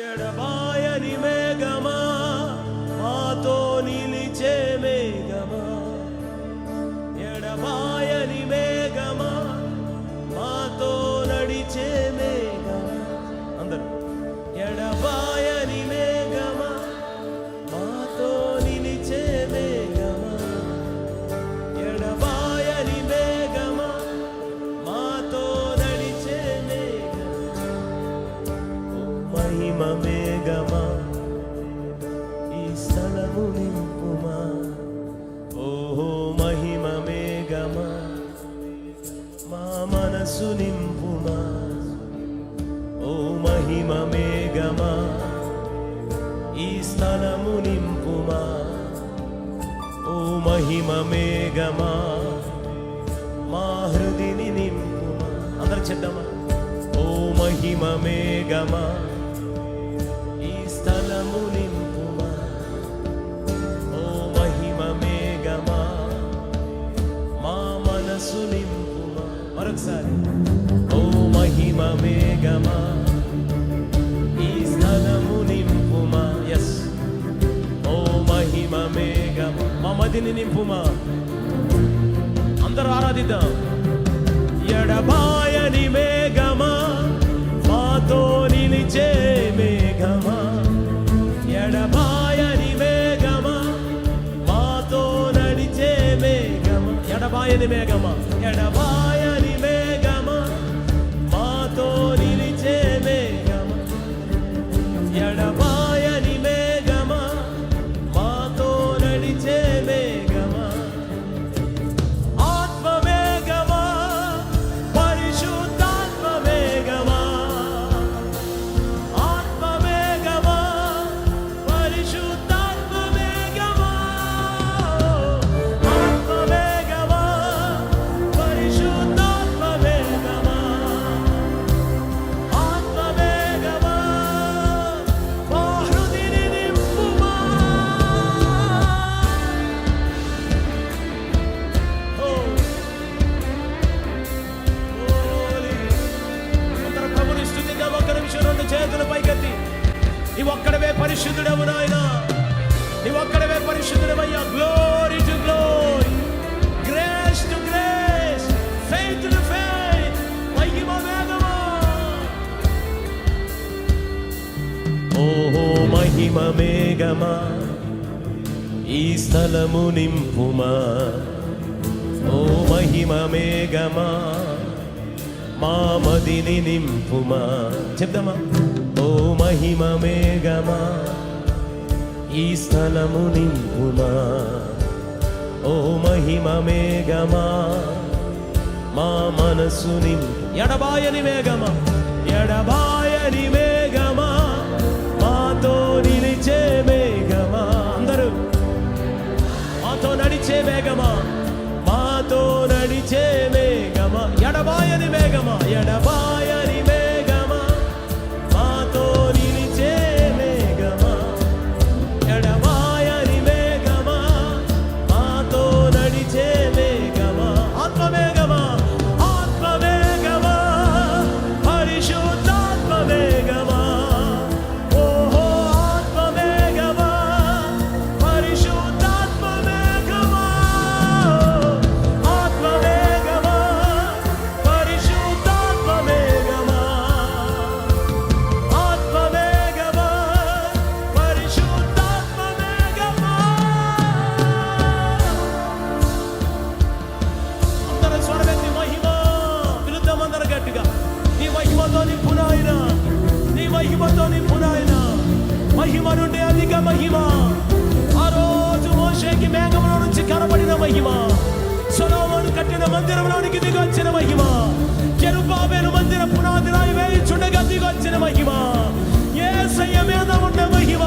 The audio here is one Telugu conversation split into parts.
ఎడబాయని మేఘమా మాతో నిలిచే మేఘమా, ఎడబాయని మేఘమా మాతో నడిచే మేఘమా. అందరూ ఎడబాయని మేఘమా మాతో నిలిచే మేఘమా, ఎడబాయని మేఘమా మాతో నడిచే మేఘమా. మహిమ మేఘమా ఈ స్థలము నింపుమా, ఓహో మహిమ మేఘమా మా మనసు నింపుమా, ఓ మహిమ మేఘమా ఈ స్థలము నింపుమా, ఓ మహిమ మేఘమా మా హృదిని నింపుమా. అందరూ చెప్దామా, ఓ మహిమ మేఘమా ఈ స్థలము నింపుమా, ఓ మహిమ మేఘమా మా మనసు నింపుమా. మరొకసారి, ఓ మహిమ మేఘమా ఈ స్థలము నింపుమా. ఎస్, ఓ మహిమ మేఘమా మా మదిని నింపుమా. అందరూ ఆరాధిద్దాం. ఎడబాయని మేఘమా మాతో నిలిచే మేఘమా, ఎడబాయని మేఘమా మాతో నడిచే మేఘమా. ఎడబాయని మేఘమా, ఎడబాయని మేఘమా మాతో నిలిచే మేఘమా, ఎడబాయని మేఘమా మాతో నడిచే మేఘమా. ఆత్మ మేఘమా పరిశుద్ధాత్మ మేఘమా, ఆత్మ మేఘమా పరిశుద్ధాత్మ మేఘమా, ఆత్మ మేఘమా పరిశుద్ధాత్మ మేఘమా, ఆత్మ మేఘమా మా హృదిని నింపుమా. అందరూ ప్రభుని స్తుతిద్దాం. ఒక్క నిమిషం రెండు చేతులు పైకెత్తి, నీవు ఒక్కడవే పరిశుద్ధుడవు నాయనా, నీవు ఒక్కడవే పరిశుద్ధుడవయ్యా. Glory to glory, grace to grace, faith to faith. మహిమ మేఘమా, ఓహో మహిమ మేఘమా ఈ స్థలము నింపుమా, ఓ మహిమ మేఘమా మా మదిని నింపుమా. చెప్దామా, ఓ మహిమ మేఘమా ఈ స్థలము నింపుమా, ఓ మహిమ మేఘమా మా మనసు నింపు. ఎడబాయని మేఘమా, ఎడబాయని మేఘమా మాతో నిలిచే మేఘమా. అందరూ మాతో నడిచే మేఘమా, మాతో నడిచే మేఘమా. ఎడబాయని మేఘమా, ఎడబాయని మేఘమా మాతో నిలిచే మేఘమా, ఎడబాయని మేఘమా మాతో నడిచే మేఘమా. ఆత్మ మేఘమా, ఆత్మ మేఘమా పరిశుద్ధాత్మ మేఘమా, ఓహో ఆత్మ మేఘమా పరిశుద్ధాత్మ మేఘమా, ఆత్మ మేఘమా పరిశుద్ధాత్మ మేఘమా, ఆత్మ మేఘమా పరిశుద్ధాత్మ మేఘమా. అందరూ స్వరమెత్తి మహిమ పిలుద్దాం. అందరూ గట్టిగా, నీ మహిమతో నింపు నాయనా, నీ మహిమతో నింపు నాయనా. మహిమ నుండి అధిక మహిమ, ఆ రోజు మోషేకి మేఘంలో నుంచి కనబడిన మహిమ, సొలొమోను కట్టిన మందిరంలోనికి దిగొచ్చిన మహిమ, కెరూబేలు మందిర పునాది రాయి వేయుచుండగా దిగొచ్చిన మహిమ, యేసయ్య మీద ఉన్న మహిమ,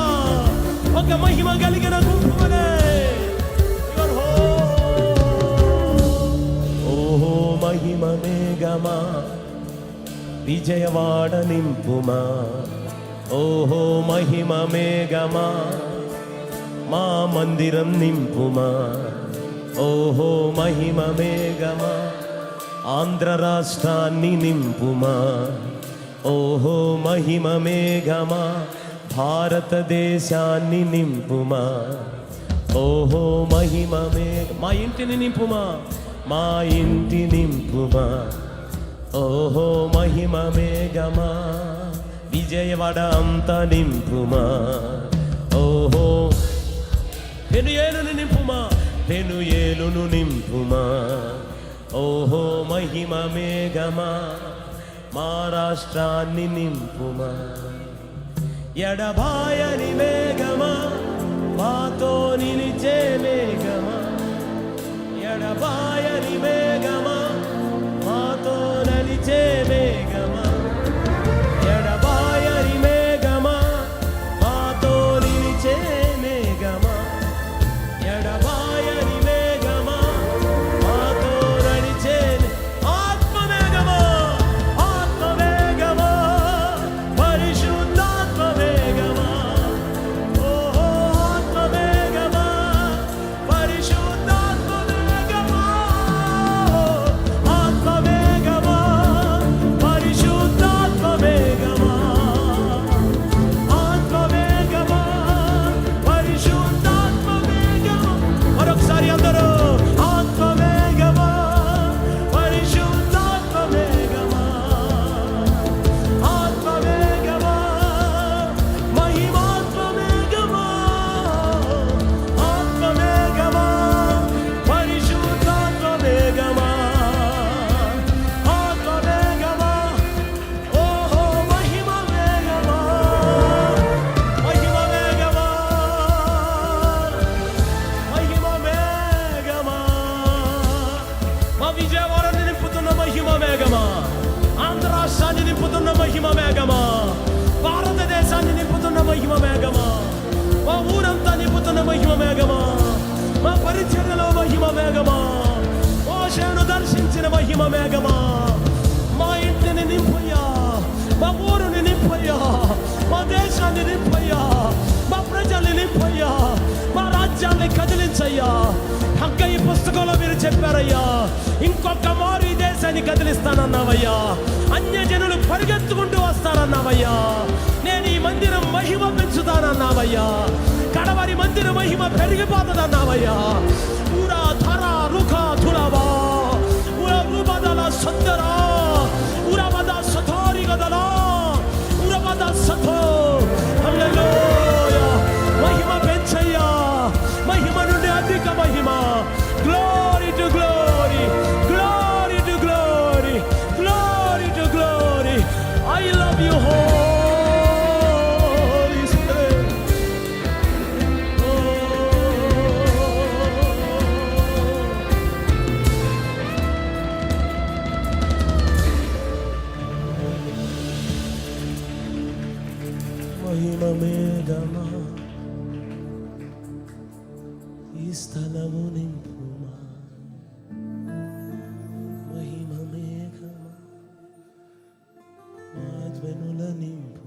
ఒక మహిమ కలిగిన గుంపునే. ఓహో మహిమ మేఘమా విజయవాడ నింపుమా, ఓహో మహిమ మేఘమా మా మందిరం నింపుమా, ఓహో మహిమ మేఘమా ఆంధ్ర రాష్ట్రాన్ని నింపుమా, ఓహో మహిమ మేఘమా భారతదేశాన్ని నింపుమా. ఓహో మహిమమే, మా ఇంటిని నింపుమా, మా ఇంటి నింపుమా. ఓహో మహిమ మేఘమా, విజయవాడ అంతా నింపుమా. ఓహో పెనుయేలును నింపుమా, పెనుయేలును నింపుమా. ఓహో మహిమ మేఘమా, మా రాష్ట్రాన్ని నింపుమా. ఎడబాయని మేఘమా, మాతో నిలిచే మేఘమా. ఎడబాయని మేఘమా, మాతో నలిచే మేఘమా. ఎడబాయని మేఘమా, మాతో నిలిచే మేఘమా. ఎడబాయని మేఘమా, మాతో నడిచే ఆత్మ మేఘమా. ఆత్మ మేఘమా, పరిశుద్ధాత్మ మేఘమా. ఓహో ఆత్మ మేఘమా, పరిశుద్ధాత్మ మేఘమా. ఆత్మ మేఘమా, పరిశుద్ధాత్మ మేఘమా. ఆత్మ మేఘమా, పరిశుద్ధాత్మ మేఘమా. మరొకసారి అందరూ ఆత్మ మేఘమా, పరిశుద్ధాత్మ మేఘమా. ఆత్మ మేఘమా, మహిమాత్మ మేఘమా. ఆత్మ మేఘమా, పరిశుద్ధాత్మ మేఘమా. ఆత్మ మేఘమా, ఓహో మహిమ మేఘమా. మహిమ మేఘమా, మహిమ మేఘమా. మా విజయవాడని నింపుతున్న మహిమ మేఘమా. ఆంధ్ర రాష్ట్రాన్ని నింపుతున్న మహిమ మేఘమా. భారతదేశాన్ని నింపుతున్న మహిమ మేఘమా. మా ఊరంతా నింపుతున్న మహిమ మేఘమా. మా పరిచర్యలో మహిమ మేఘమా. మోషేను దర్శించిన మహిమ మేఘమా. మా ఇంటిని నింపయ్యా, మా ఊరుని నింపయ్యా, మా దేశాన్ని నింపయ్యా, మా ప్రజల్ని నింపయ్యా, మా రాజ్యాన్ని కదిలించయ్యా. హగ్గయి పుస్తకంలో మీరు చెప్పారయ్యా, ఇంకొక మారు ఈ దేశాన్ని కదిలిస్తానన్నావయ్యా. అన్యజనులు పరిగెత్తుకుంటూ వస్తారన్నావయ్యా. నేను ఈ మందిరం మహిమ పెంచుతానన్నావయ్యా. కడవరి మందిర మహిమ పెరిగిపోతుందన్నావయ్యా. ఊరా ధర రుఖ ధులవా ఉరబదల సుందరా ఉరబద సథోరి గదలా ఉరబద సథో. హల్లెలూయా. మహిమ పెంచయ్యా. మహిమ నుండి అధిక మహిమ. Glory to glory, glory to glory, glory to glory. I love you holy spirit. మహిమ మేఘమా, ఈ స్థలము నింపుమా. మహిమ మేఘమా, మా ధ్వనుల నింపు.